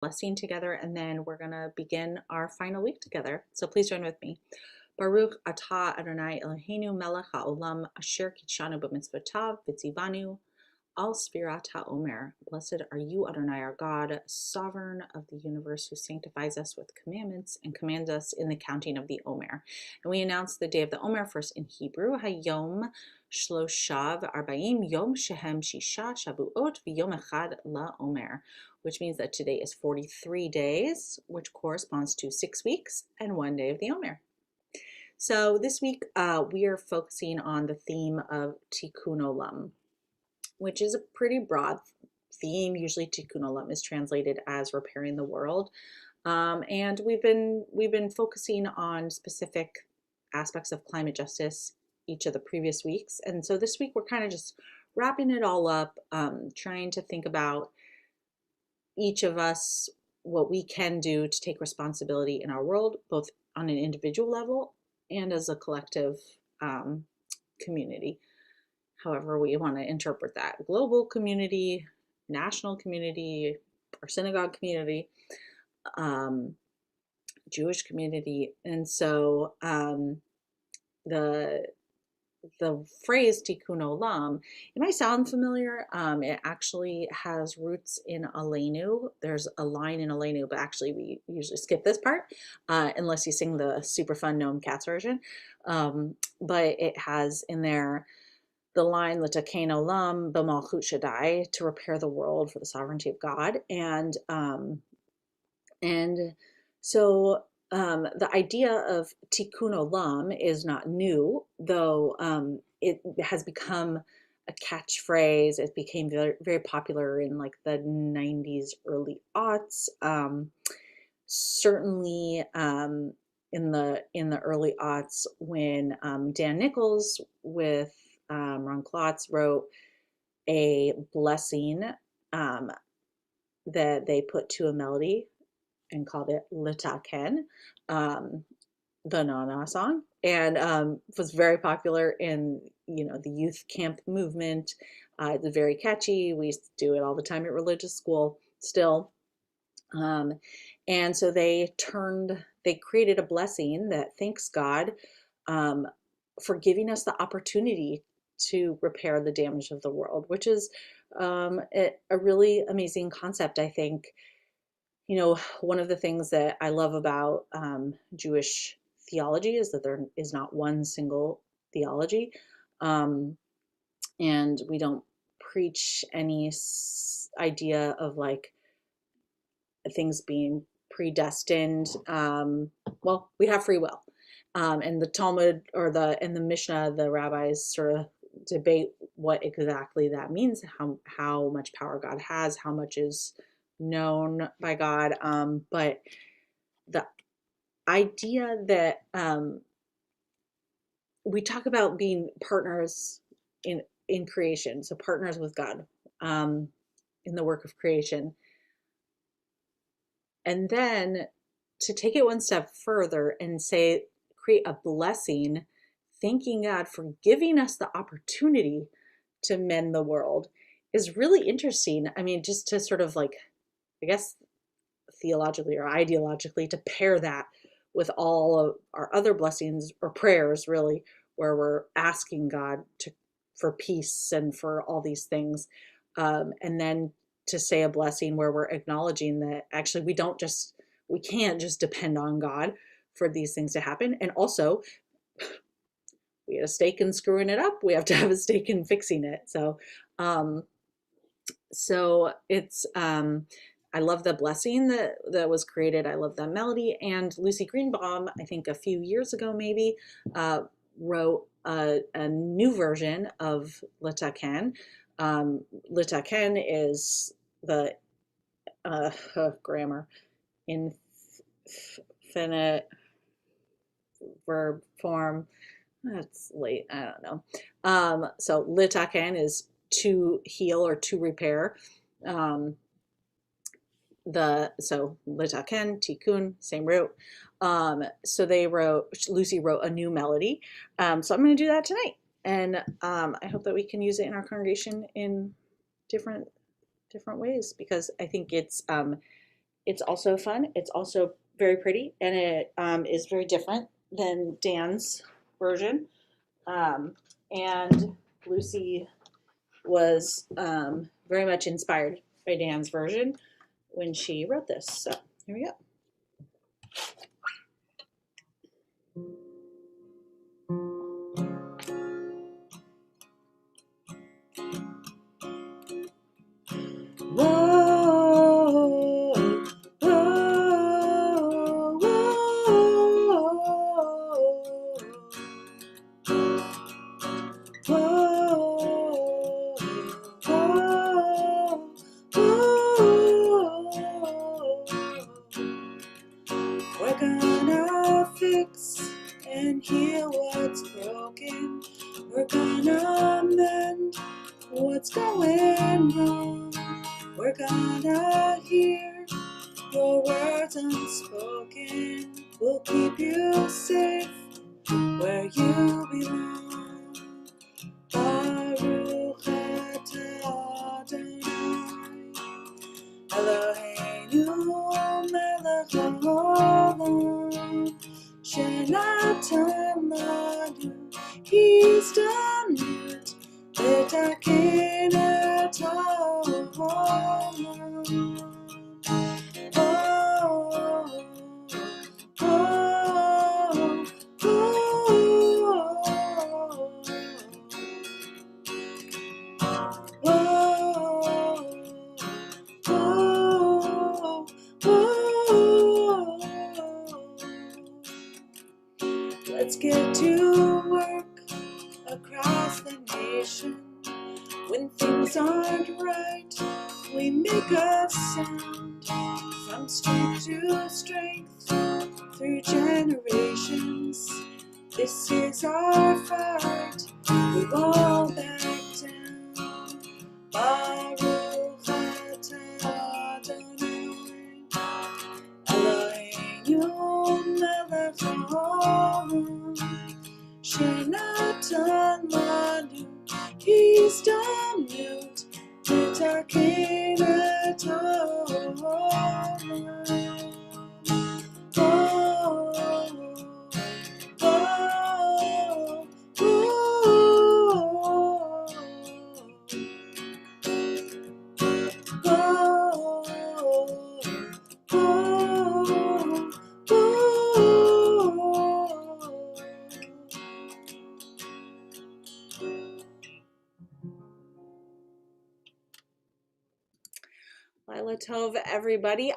blessing together, and then we're going to begin our final week together. So please join with me. Baruch atah Adonai Eloheinu melech haolam asher kitshanu b'mitzvotav v'tzivanu al sfirat Omer. Blessed are you, Adonai, our God, sovereign of the universe, who sanctifies us with commandments and commands us in the counting of the Omer. And we announce the day of the Omer first in Hebrew, Hayom Shloshav Arbaim Yom Shehem Shisha Shavuot V'Yom Echad La Omer, which means that today is 43 days, which corresponds to 6 weeks and 1 day of the Omer. So this week we are focusing on the theme of Tikkun Olam, which is a pretty broad theme. Usually Tikkun Olam is translated as repairing the world. And we've been focusing on specific aspects of climate justice each of the previous weeks. And so this week we're kind of just wrapping it all up, trying to think about each of us, what we can do to take responsibility in our world, both on an individual level and as a collective community. However we want to interpret that: global community, national community, or synagogue community, Jewish community. And so the phrase Tikkun Olam, it might sound familiar. It actually has roots in Aleinu. There's a line in Aleinu, but actually we usually skip this part unless you sing the super fun Noam Katz version. But it has in there the line "L'taken olam b'malchut Shaddai," to repair the world for the sovereignty of God. And so the idea of Tikkun Olam is not new, though it has become a catchphrase. It became very, very popular in like the 90s, early aughts. Certainly in the early aughts, when Dan Nichols with Ron Klotz wrote a blessing that they put to a melody and called it L'taken, the Nana song, and was very popular in the youth camp movement. It's very catchy. We used to do it all the time at religious school still. And so they created a blessing that thanks God for giving us the opportunity to repair the damage of the world, which is a really amazing concept. I think, one of the things that I love about Jewish theology is that there is not one single theology. And we don't preach any idea of like things being predestined. Well, we have free will. And the Talmud and the Mishnah, the rabbis sort of debate what exactly that means, how much power God has, how much is known by God. But the idea that we talk about being partners in creation, so partners with God in the work of creation, and then to take it one step further and say, create a blessing, thanking God for giving us the opportunity to mend the world, is really interesting. I mean, just to sort of like, I guess, theologically or ideologically, to pair that with all of our other blessings or prayers, really, where we're asking God for peace and for all these things. And then to say a blessing where we're acknowledging that actually we can't just depend on God for these things to happen. And also, we had a stake in screwing it up, we have to have a stake in fixing it. So it's I love the blessing that was created. I love that melody. And Lucy Greenbaum, I think a few years ago maybe, wrote a new version of L'taken. L'taken is the grammar, infinite verb form. It's late, I don't know. So L'taken is to heal or to repair. So L'taken, Tikkun, same root. So Lucy wrote a new melody. So I'm going to do that tonight. And I hope that we can use it in our congregation in different ways, because I think It's also fun. It's also very pretty, and it is very different than Dan's version. Um, and Lucy was very much inspired by Dan's version when she wrote this. So here we go. Whoa, whoa, whoa, whoa, whoa, whoa. We're gonna fix and heal what's broken. We're gonna mend what's going wrong. We're gonna hear your words unspoken. We'll keep you safe where you belong. Baruch atah Adonai Eloheinu melech haolam shenatan lanu הזדמנות לתקן את העולם. Let's get to work across the nation. When things aren't right, we make a sound. From strength to strength, through generations. This is our fight, we won't back down. Baruch atah Adonai Eloheinu melech haolam shenatan lanu הזדמנות לתקן את העולם. Lila Tov, everybody.